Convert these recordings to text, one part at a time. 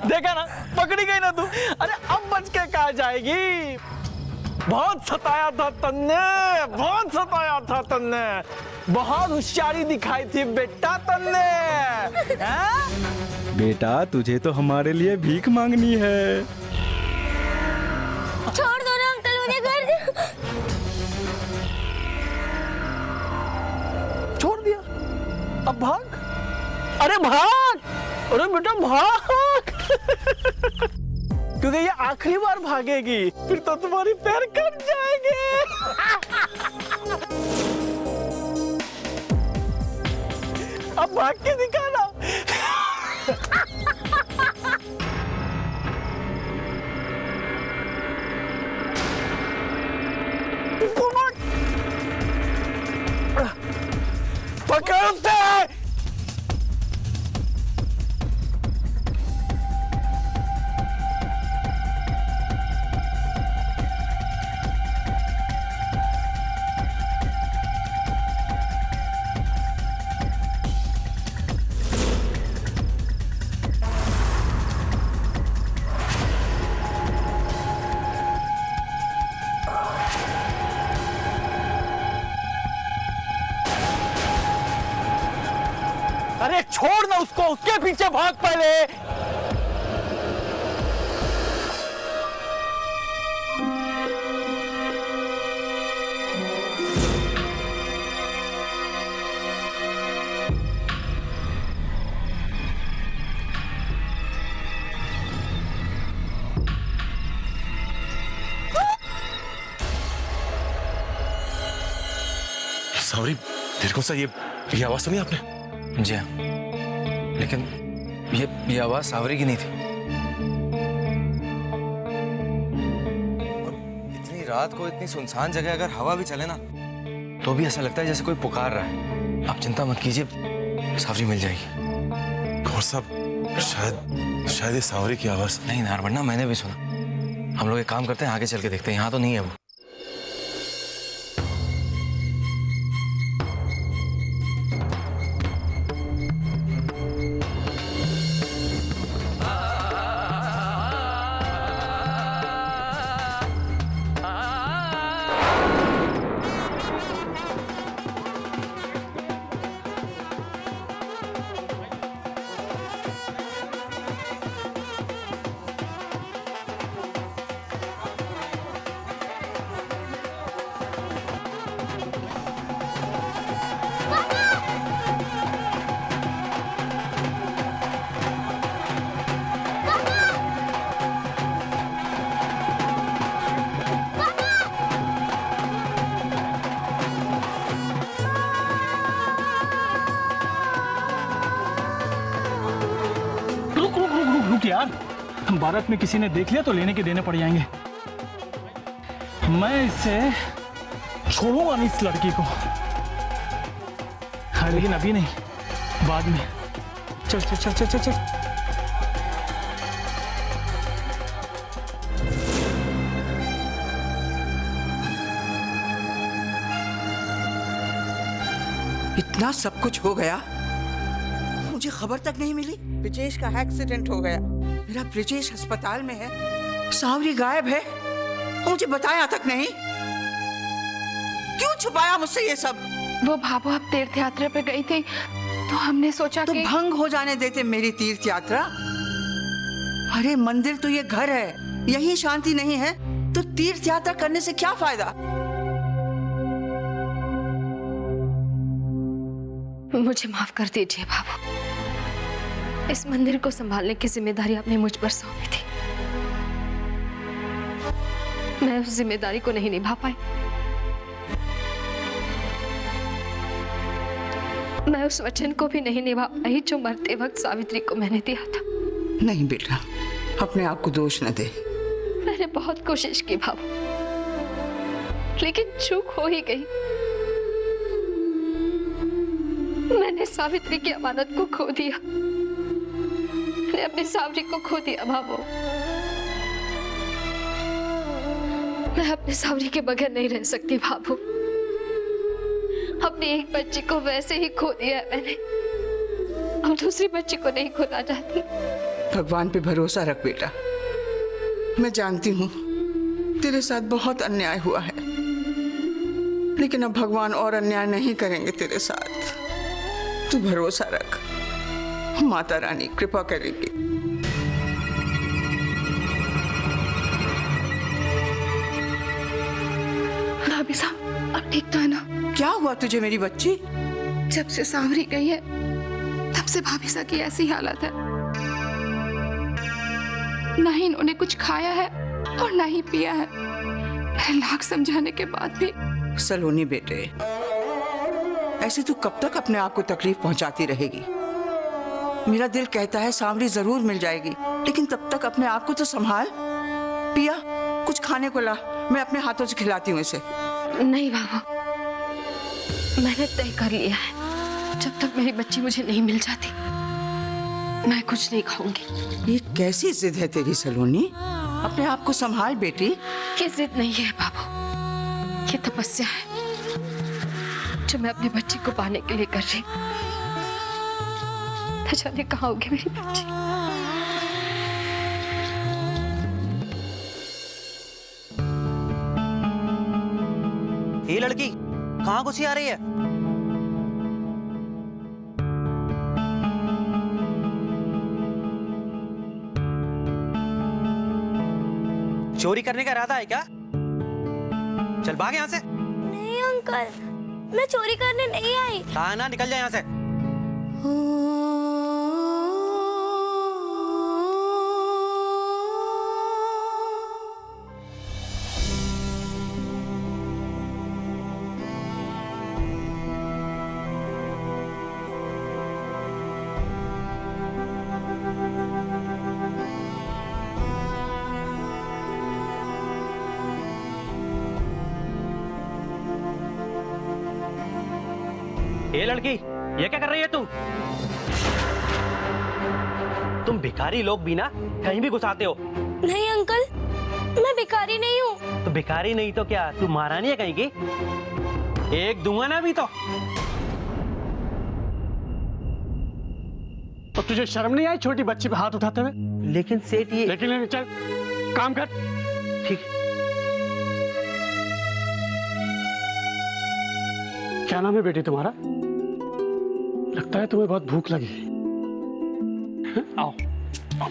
देखा ना, पकड़ी गई ना तू। अरे अब बच के कहाँ जाएगी? बहुत सताया था तन्ने, बहुत सताया था तन्ने, बहुत होशियारी दिखाई थी बेटा तन्ने। बेटा तुझे तो हमारे लिए भीख मांगनी है। छोड़ दो ना अंकल, मुझे घर दो। छोड़ दिया, अब भाग। अरे भाग, अरे बेटा भाग। क्योंकि ये आखिरी बार भागेगी, फिर तो तुम्हारी पैर कट जाएंगे। अब भाग के दिखाना। पकड़ते हैं। अरे छोड़ ना उसको, उसके पीछे भाग पहले। सॉरी, देर को सा ये आवाज सुनी आपने? जी हाँ, लेकिन ये आवाज सावरी की नहीं थी। और इतनी रात को इतनी सुनसान जगह अगर हवा भी चले ना, तो भी ऐसा लगता है जैसे कोई पुकार रहा है। आप चिंता मत कीजिए, सावरी मिल जाएगी। कौर साहब, शायद ये सावरी की आवाज नहीं नारबन्ना, मैंने भी सुना। हम लोग एक काम करते हैं, आगे चल के देखते हैं। यहाँ तो नहीं है वो। यार, भारत में किसी ने देख लिया तो लेने के देने पड़ जाएंगे। मैं इससे छोड़ूंगा नहीं इस लड़की को। हाँ, लेकिन अभी नहीं, बाद में। चल चल चल चल चल चल। इतना सब कुछ हो गया, मुझे खबर तक नहीं मिली। ब्रिजेश का एक्सीडेंट हो गया, मेरा ब्रिजेश अस्पताल में है, सावरी गायब है, मुझे बताया तक नहीं। क्यों छुपाया मुझसे ये सब? वो भाभो अब तीर्थ यात्रा पे गई थी, तो हमने सोचा तो कि भंग हो जाने देते मेरी तीर्थ यात्रा। अरे मंदिर तो ये घर है, यही शांति नहीं है तो तीर्थ यात्रा करने से क्या फायदा? मुझे माफ कर दीजिए भाभो, इस मंदिर को संभालने की जिम्मेदारी आपने मुझ पर सौंपी थी। मैं उस जिम्मेदारी को नहीं निभा पाई। मैं उस वचन को भी नहीं निभा पाई जो मरते वक्त सावित्री को मैंने दिया था। नहीं बेटा, अपने आप को दोष न दे। मैंने बहुत कोशिश की भाभो, लेकिन चूक हो ही गई। मैंने सावित्री की अमानत को खो दिया, मैंने अपनी सावरी को खो दिया भाभो। मैं अपने सावरी के बगैर नहीं रह सकती भाभो। अपनी एक बच्ची को वैसे ही खो दिया है मैंने, अब दूसरी बच्ची को नहीं खोना चाहती। भगवान पे भरोसा रख बेटा। मैं जानती हूँ तेरे साथ बहुत अन्याय हुआ है, लेकिन अब भगवान और अन्याय नहीं करेंगे तेरे साथ। तू भरोसा रख, माता रानी कृपा करेगी। भाभी साहब, अब ठीक तो है ना? क्या हुआ तुझे मेरी बच्ची? जब से सांवरी गई है तब से भाभी साहब की ऐसी हालत है। ना ही इन्होंने कुछ खाया है और ना ही पिया है। मेरे लाख समझाने के बाद भी। सलोनी बेटे, ऐसे तू कब तक अपने आप को तकलीफ पहुंचाती रहेगी? मेरा दिल कहता है सांवरी जरूर मिल जाएगी, लेकिन तब तक अपने आप को तो संभाल। पिया, कुछ खाने को ला, मैं अपने हाथों से खिलाती हूँ इसे। नहीं बाबू, मैंने तय कर लिया है, जब तक मेरी बच्ची मुझे नहीं मिल जाती मैं कुछ नहीं खाऊंगी। ये कैसी जिद है तेरी सलोनी? अपने आप को संभाल बेटी। ये जिद नहीं है बाबू, ये तपस्या है जो मैं अपनी बच्ची को पाने के लिए कर रही हूँ। न जाने कहाँ होगी मेरी बच्ची। ये लड़की कहाँ घुसी आ रही है? चोरी करने का इरादा है क्या? चल भाग यहाँ से। नहीं अंकल, मैं चोरी करने नहीं आई। कहा ना, निकल जाए यहाँ से। ये लड़की, ये क्या कर रही है तुम भिखारी लोग भी ना कहीं भी घुसाते हो। नहीं अंकल, मैं भिखारी नहीं हूँ। तो भिखारी नहीं तो क्या, तू महारानी है कहीं की? एक दूंगा ना अभी तो। तुझे शर्म नहीं आई छोटी बच्ची पे हाथ उठाते हुए? लेकिन सेठ ये। लेकिन चल काम कर। ठीक। क्या नाम है बेटी तुम्हारा? लगता है तुम्हें बहुत भूख लगी। आओ, आओ।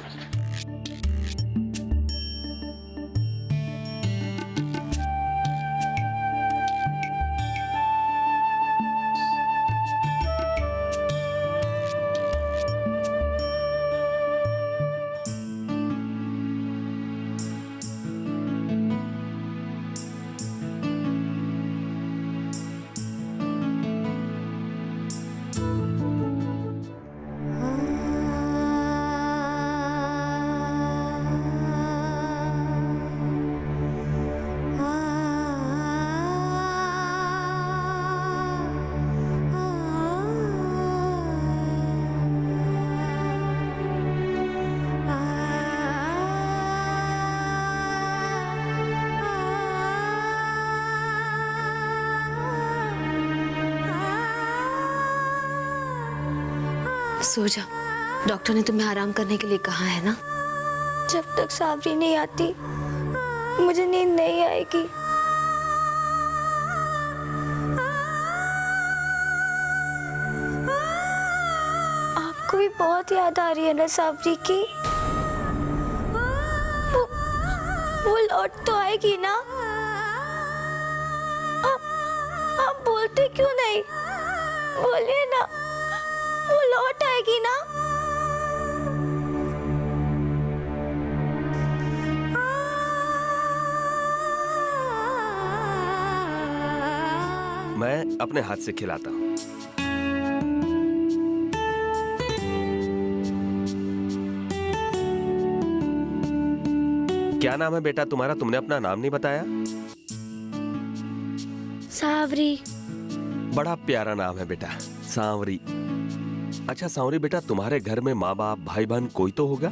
सो जा, डॉक्टर ने तुम्हें आराम करने के लिए कहा है ना। जब तक सांवरी नहीं आती मुझे नींद नहीं आएगी। आपको भी बहुत याद आ रही है ना सांवरी की? वो लौट तो आएगी ना? आप बोलते क्यों नहीं? बोलिए ना, वो लौट आएगी ना? मैं अपने हाथ से खिलाता हूँ। क्या नाम है बेटा तुम्हारा? तुमने अपना नाम नहीं बताया। सांवरी। बड़ा प्यारा नाम है बेटा, सांवरी। अच्छा सांवरी बेटा, तुम्हारे घर में माँ बाप भाई बहन कोई तो होगा?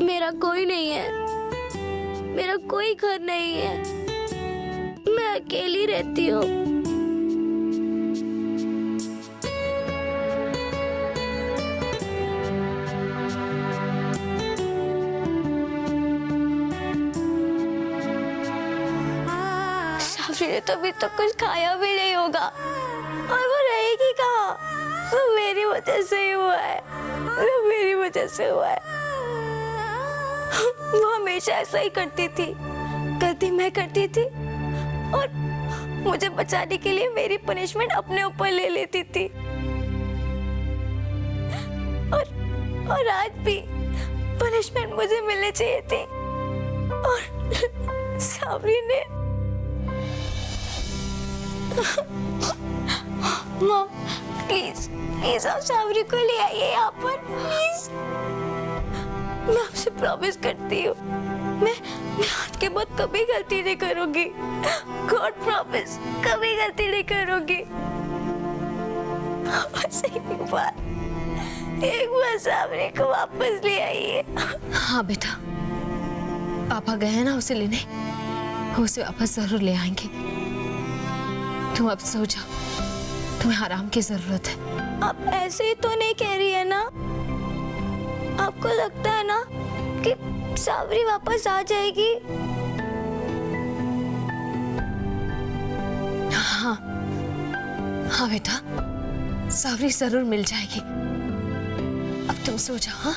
मेरा कोई नहीं है, मेरा कोई घर नहीं है, मैं अकेली रहती हूँ। साक्षी ने तो अभी तक कुछ खाया भी नहीं होगा और वो रहेगी कहाँ? वो मेरी वजह से ही हुआ है, वो मेरी वजह से हुआ है। वो हमेशा ऐसा ही करती थी, गलती मैं करती थी और मुझे बचाने के लिए मेरी पनिशमेंट अपने ऊपर ले लेती थी। और आज भी पनिशमेंट मुझे मिलनी चाहिए थी और सावरी ने। मॉम प्लीज प्लीज आप सावरी को ले आइए यहाँ पर प्लीज। मैं आपसे प्रॉमिस करती हूँ मैं आज के बाद कभी गलती नहीं करूंगी। गॉड प्रॉमिस कभी गलती नहीं करूंगी। बस एक बार सावरी को वापस ले आइए। हाँ बेटा, पापा गए हैं ना उसे लेने, उसे वापस जरूर ले आएंगे। तुम अब सो जाओ, तुम्हें आराम की जरूरत है। आप ऐसे ही तो नहीं कह रही है ना? आपको लगता है ना कि सावरी वापस आ जाएगी? हाँ हाँ बेटा, सावरी जरूर मिल जाएगी। अब तुम सो जाओ। हाँ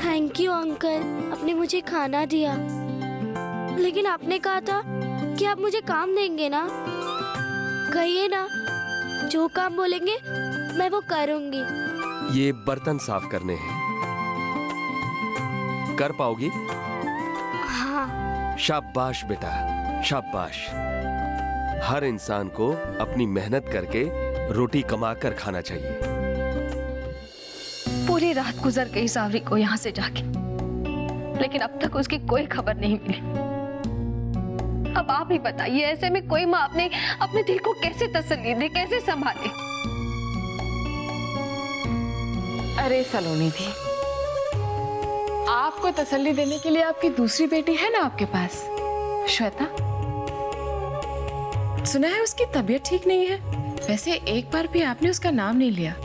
थैंक यू अंकल, आपने मुझे खाना दिया, लेकिन आपने कहा था कि आप मुझे काम देंगे ना। कहिए ना, जो काम बोलेंगे मैं वो करूंगी। ये बर्तन साफ करने हैं, कर पाओगी? हाँ। शाबाश बेटा, शाबाश। हर इंसान को अपनी मेहनत करके रोटी कमा कर खाना चाहिए। पूरी रात गुजर गई सावरी को यहाँ से जाके, लेकिन अब तक उसकी कोई खबर नहीं मिली। अब आप ही बताइए, ऐसे में कोई माँ अपने दिल को कैसे तसल्ली दे, कैसे संभाले? अरे सलोनी दी, आपको तसल्ली देने के लिए आपकी दूसरी बेटी है ना आपके पास, श्वेता। सुना है उसकी तबीयत ठीक नहीं है। वैसे एक बार भी आपने उसका नाम नहीं लिया।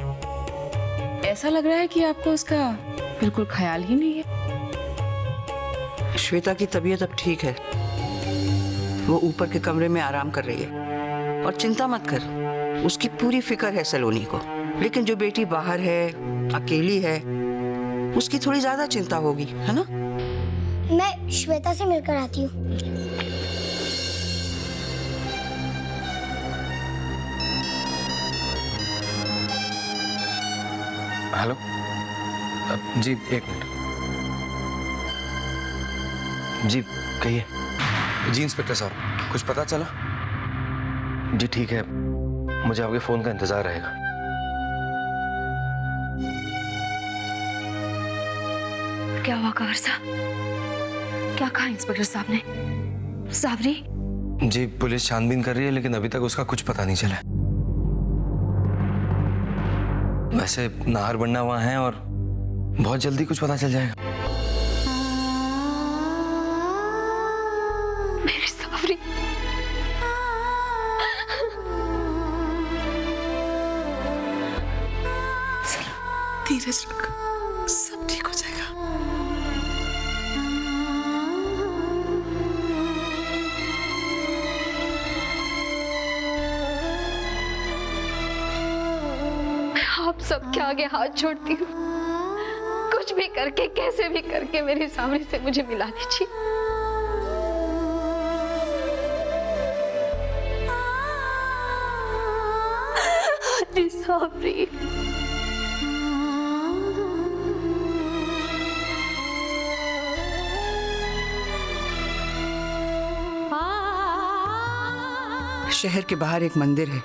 ऐसा लग रहा है कि आपको उसका बिल्कुल ख्याल ही नहीं है। श्वेता की तबीयत अब ठीक है, वो ऊपर के कमरे में आराम कर रही है और चिंता मत कर, उसकी पूरी फिक्र है सलोनी को। लेकिन जो बेटी बाहर है, अकेली है, उसकी थोड़ी ज्यादा चिंता होगी, है ना? मैं श्वेता से मिलकर आती हूँ। हेलो जी, एक मिनट जी, कहिए। जी इंस्पेक्टर साहब, कुछ पता चला? जी ठीक है, मुझे आपके फोन का इंतजार रहेगा। क्या हुआ कंवर साहब? क्या कहा इंस्पेक्टर साहब ने? सावरी? जी पुलिस छानबीन कर रही है, लेकिन अभी तक उसका कुछ पता नहीं चला। वैसे नाहर बन्ना वहां है और बहुत जल्दी कुछ पता चल जाएगा। मेरी सावरी, धीरज रख, सब ठीक हो जाएगा। आप सबके आगे हाथ जोड़ती हूँ, कुछ भी करके, कैसे भी करके मेरी सावरी से मुझे मिला दीजिए। सावरी, शहर के बाहर एक मंदिर है,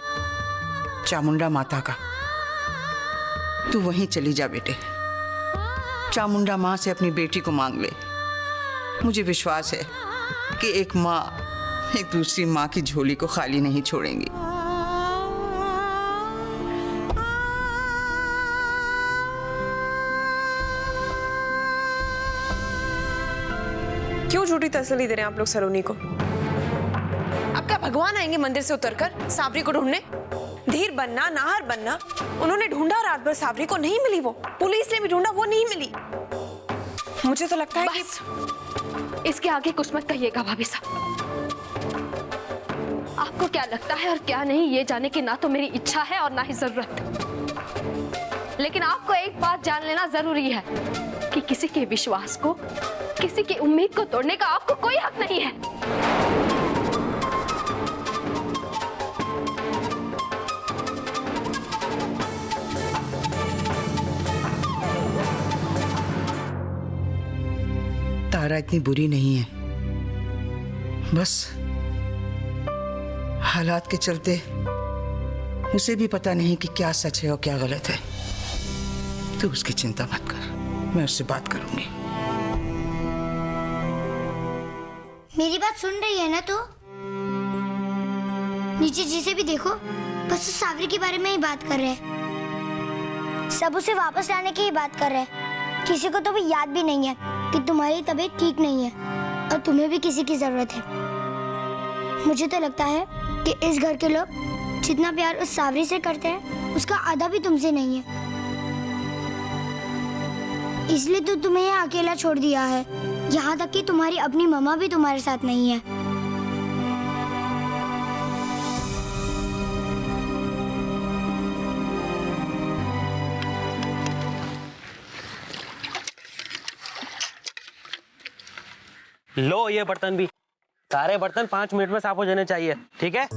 चामुंडा माता का। तू वहीं चली जा बेटे। चामुंडा माँ से अपनी बेटी को मांग ले। मुझे विश्वास है कि एक माँ एक दूसरी माँ की झोली को खाली नहीं छोड़ेंगी। क्यों झूठी तसल्ली दे रहे हैं आप लोग सलोनी को? भगवान आएंगे मंदिर से उतरकर सावरी को ढूंढने? धीर बनना, नाहर बनना। उन्होंने ढूंढा रात भर सावरी को, नहीं मिली वो। पुलिस ने भी ढूंढा, वो नहीं मिली। मुझे तो लगता है कि इसके आगे कुछ मत कहिएगा भाभी साहब। आपको क्या लगता है और क्या नहीं ये जाने की ना तो मेरी इच्छा है और ना ही जरूरत। लेकिन आपको एक बात जान लेना जरूरी है कि किसी के विश्वास को, किसी की उम्मीद को तोड़ने का आपको कोई हक नहीं है। तारा इतनी बुरी नहीं है, बस हालात के चलते उसे भी पता नहीं कि क्या सच है और क्या गलत है। तू उसकी चिंता मत कर, मैं उससे बात करूंगी। मेरी बात सुन रही है ना तू? नीचे जिसे भी देखो बस उस सावरी के बारे में ही बात कर रहे हैं। सब उसे वापस लाने की ही बात कर रहे हैं। किसी को तो भी याद भी नहीं है कि तुम्हारी तबीयत ठीक नहीं है और तुम्हें भी किसी की जरूरत है। मुझे तो लगता है कि इस घर के लोग जितना प्यार उस सावरी से करते हैं उसका आधा भी तुमसे नहीं है। इसलिए तो तुम्हें यहाँ अकेला छोड़ दिया है। यहाँ तक कि तुम्हारी अपनी मम्मा भी तुम्हारे साथ नहीं है। लो ये बर्तन भी, सारे बर्तन 5 मिनट में साफ हो जाने चाहिए, ठीक है?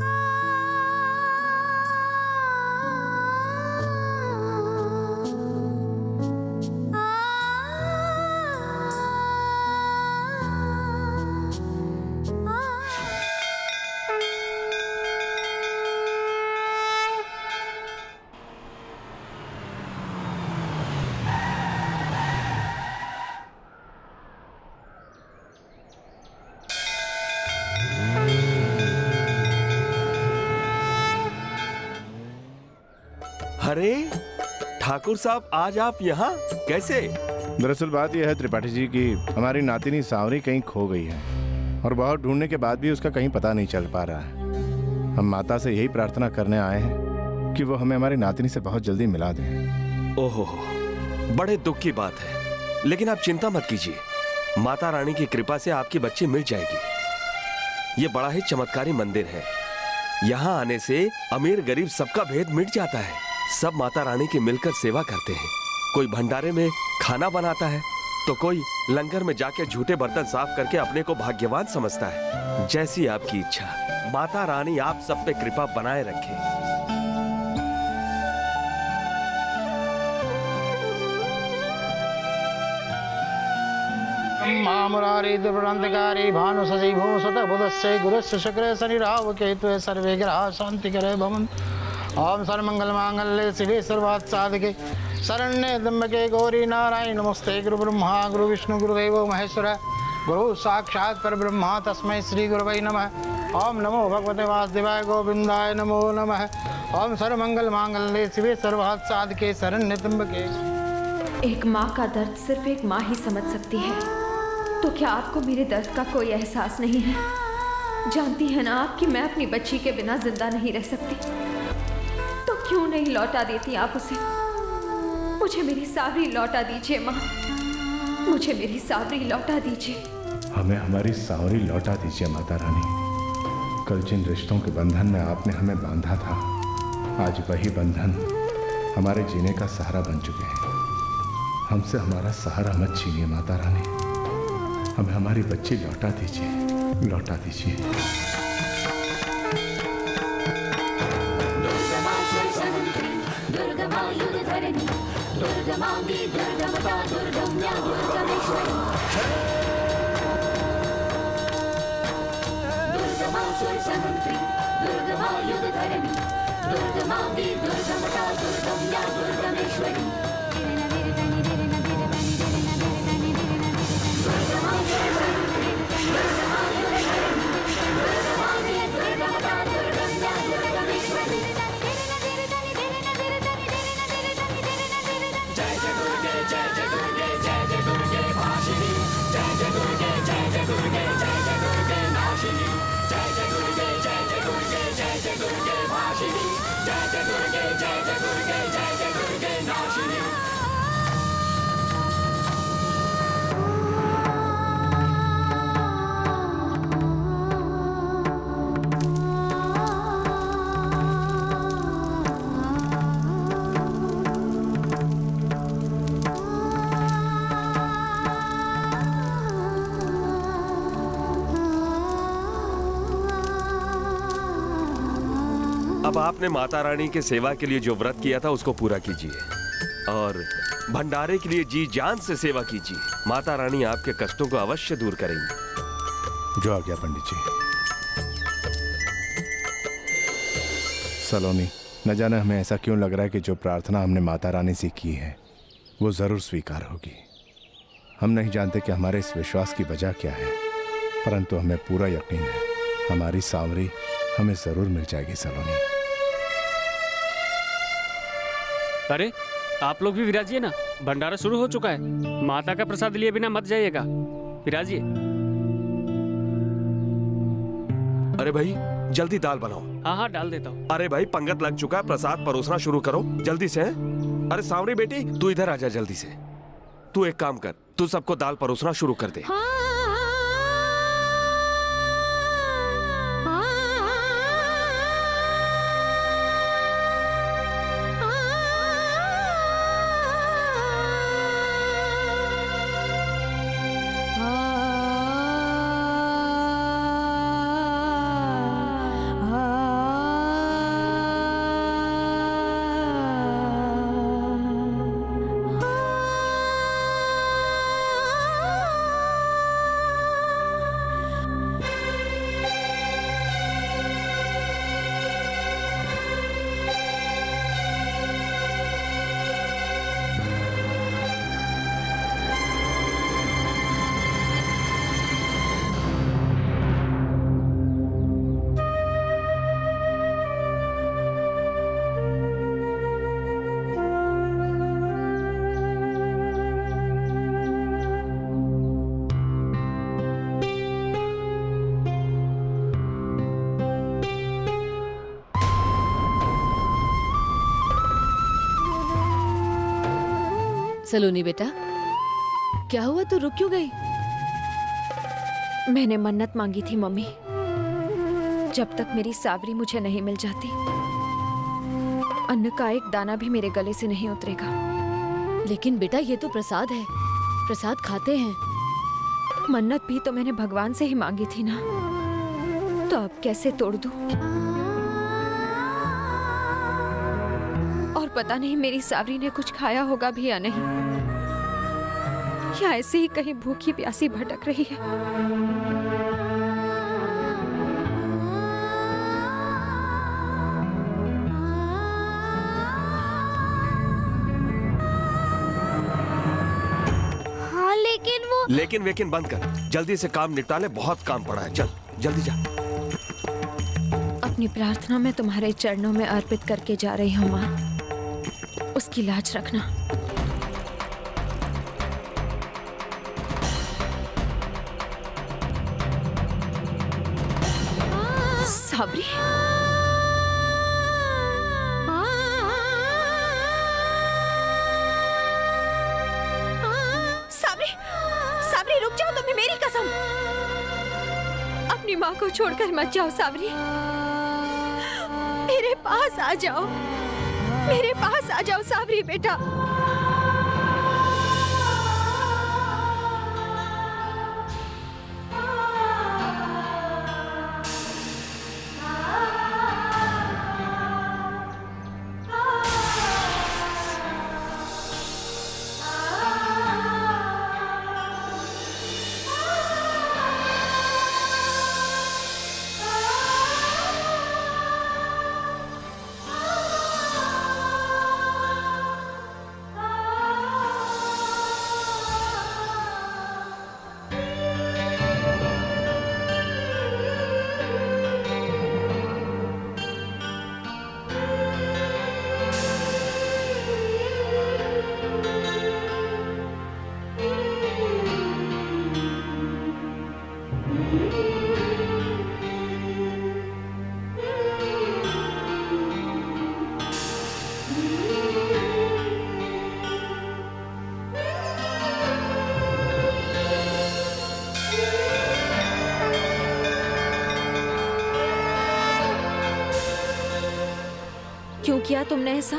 अरे ठाकुर साहब, आज आप यहाँ कैसे? दरअसल बात यह है त्रिपाठी जी की हमारी नातिनी सांवरी कहीं खो गई है और बहुत ढूंढने के बाद भी उसका कहीं पता नहीं चल पा रहा है। हम माता से यही प्रार्थना करने आए हैं कि वो हमें हमारी नातिनी से बहुत जल्दी मिला दें। ओहो, बड़े दुख की बात है, लेकिन आप चिंता मत कीजिए। माता रानी की कृपा से आपकी बच्ची मिल जाएगी। ये बड़ा ही चमत्कारी मंदिर है। यहाँ आने से अमीर गरीब सबका भेद मिट जाता है। सब माता रानी की मिलकर सेवा करते हैं। कोई भंडारे में खाना बनाता है तो कोई लंगर में जाके झूठे बर्तन साफ करके अपने को भाग्यवान समझता है। जैसी आपकी इच्छा। माता रानी आप सब पे कृपा बनाए रखे। मुरारी दुर्वंतकारी भानु शशि भूम सुत बुधस्य गुरुस्य शुक्र शनि राहु केतु सर्वे ग्रह शांति करे भवन। ओम सर्वमंगल मांगल्ये शिवे सर्वार्थ साधके शरण्ये त्र्यंबके गौरी नारायण नमस्ते। गुरु ब्रह्मा गुरु विष्णु गुरुदेवो महेश्वर गुरु साक्षात् परब्रह्म तस्मै श्री गुरवे नमः। ओम नमो भगवते वासुदेवाय गोविंदाय नमो नमः। ओम सर्वमंगल मांगल्ये शिवे सर्वार्थ साधके शरण्ये त्र्यंबके। एक माँ का दर्द सिर्फ एक माँ ही समझ सकती है, तो क्या आपको मेरे दर्द का कोई एहसास नहीं है? जानती है ना आप कि मैं अपनी बच्ची के बिना जिंदा नहीं रह सकती। तो क्यों नहीं लौटा देती आप उसे? मुझे मेरी सावरी लौटा दीजिए माँ, मुझे मेरी सावरी लौटा दीजिए। हमें हमारी सांवरी लौटा दीजिए माता रानी। कल जिन रिश्तों के बंधन में आपने हमें बांधा था, आज वही बंधन हमारे जीने का सहारा बन चुके हैं। हमसे हमारा सहारा मत छीनिए माता रानी। हमें हमारी बच्ची लौटा दीजिए, लौटा दीजिए। जय जय दुर्गे नाशिनी, जय जय दुर्गे अब आपने माता रानी के सेवा के लिए जो व्रत किया था उसको पूरा कीजिए और भंडारे के लिए जी जान से सेवा कीजिए। माता रानी आपके कष्टों को अवश्य दूर करेंगी। जो आ गया पंडित जी। सलोनी, न जाने हमें ऐसा क्यों लग रहा है कि जो प्रार्थना हमने माता रानी से की है वो जरूर स्वीकार होगी। हम नहीं जानते कि हमारे इस विश्वास की वजह क्या है, परंतु हमें पूरा यकीन है हमारी सांवरी हमें जरूर मिल जाएगी। सलोनी, अरे आप लोग भी विराजिए ना, भंडारा शुरू हो चुका है। माता का प्रसाद लिए बिना मत जाइएगा, विराजिए। अरे भाई जल्दी दाल बनाओ। हाँ हाँ डाल देता हूँ। अरे भाई पंगत लग चुका है, प्रसाद परोसना शुरू करो जल्दी से। अरे सांवरी बेटी तू इधर आजा जल्दी से। तू एक काम कर, तू सबको दाल परोसना शुरू कर दे। सलोनी बेटा, क्या हुआ, तू रुक क्यों गई? मैंने मन्नत मांगी थी मम्मी, जब तक मेरी सावरी मुझे नहीं मिल जाती अन्न का एक दाना भी मेरे गले से नहीं उतरेगा। लेकिन बेटा ये तो प्रसाद है, प्रसाद खाते हैं। मन्नत भी तो मैंने भगवान से ही मांगी थी ना, तो अब कैसे तोड़ दूं? और पता नहीं मेरी सावरी ने कुछ खाया होगा भी या नहीं, या ऐसे ही कहीं भूखी प्यासी भटक रही है। हाँ लेकिन वेकिन बंद कर, जल्दी से काम निपटा ले, बहुत काम पड़ा है। चल जल्दी जा। अपनी प्रार्थना मैं तुम्हारे चरणों में अर्पित करके जा रही हूँ माँ, उसकी लाज रखना। सावरी, सावरी, सावरी रुक जाओ, तुम्हें मेरी कसम। अपनी माँ को छोड़कर मत जाओ सावरी, मेरे पास आ जाओ, मेरे पास आ जाओ सावरी बेटा। किया तुमने ऐसा?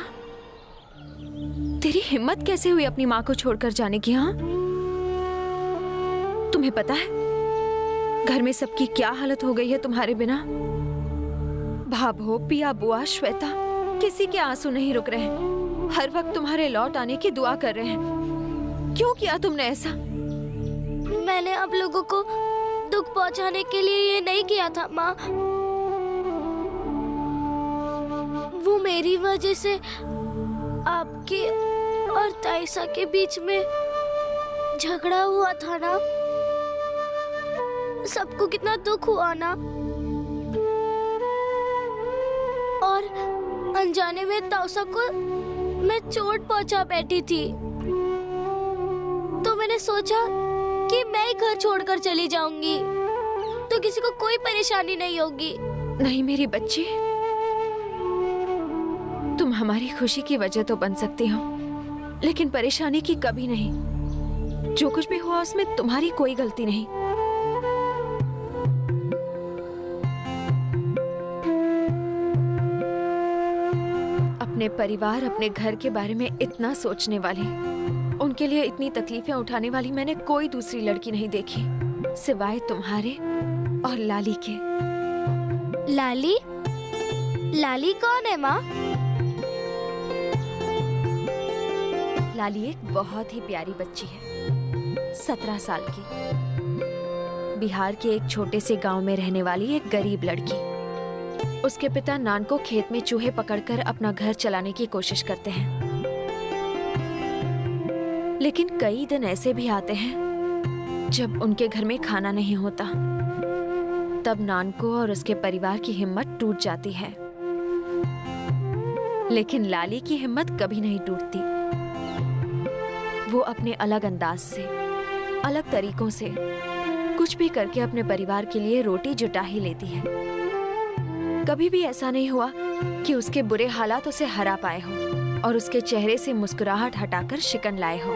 तेरी हिम्मत कैसे हुई अपनी माँ को छोड़कर जाने की? हाँ, तुम्हें पता है घर में सबकी क्या हालत हो गई है तुम्हारे बिना? भाभो, पिया, बुआ, श्वेता, किसी के आंसू नहीं रुक रहे हैं। हर वक्त तुम्हारे लौट आने की दुआ कर रहे हैं। क्यों किया तुमने ऐसा? मैंने आप लोगों को दुख पहुंचाने के लिए ये नहीं किया था माँ। वो मेरी वजह से आपके और ताइसा के बीच में झगड़ा हुआ था ना। सबको कितना दुख हुआ ना, और अनजाने में ताउसा को मैं चोट पहुंचा बैठी थी, तो मैंने सोचा कि मैं ही घर छोड़कर चली जाऊंगी तो किसी को कोई परेशानी नहीं होगी। नहीं मेरी बच्ची, तुम हमारी खुशी की वजह तो बन सकती हो, लेकिन परेशानी की कभी नहीं। जो कुछ भी हुआ उसमें तुम्हारी कोई गलती नहीं। अपने परिवार, अपने घर के बारे में इतना सोचने वाली, उनके लिए इतनी तकलीफें उठाने वाली मैंने कोई दूसरी लड़की नहीं देखी सिवाय तुम्हारे और लाली के। लाली? लाली कौन है माँ? लाली एक बहुत ही प्यारी बच्ची है, 17 साल की। बिहार के एक छोटे से गांव में रहने वाली एक गरीब लड़की। उसके पिता नान को खेत में चूहे पकड़कर अपना घर चलाने की कोशिश करते हैं, लेकिन कई दिन ऐसे भी आते हैं जब उनके घर में खाना नहीं होता। तब नान को और उसके परिवार की हिम्मत टूट जाती है, लेकिन लाली की हिम्मत कभी नहीं टूटती। वो अपने अलग अंदाज से, अलग तरीकों से कुछ भी करके अपने परिवार के लिए रोटी जुटा ही लेती है। कभी भी ऐसा नहीं हुआ कि उसके बुरे हालात उसे हरा पाए हो और उसके चेहरे से मुस्कुराहट हटाकर शिकन लाए हो।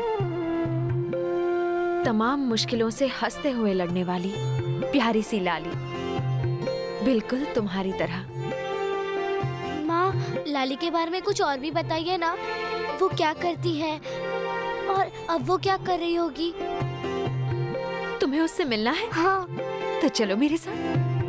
तमाम मुश्किलों से हंसते हुए लड़ने वाली प्यारी सी लाली, बिल्कुल तुम्हारी तरह। माँ, लाली के बारे में कुछ और भी बताइए ना। वो क्या करती है और अब वो क्या कर रही होगी? तुम्हें उससे मिलना है? हाँ। तो चलो मेरे साथ।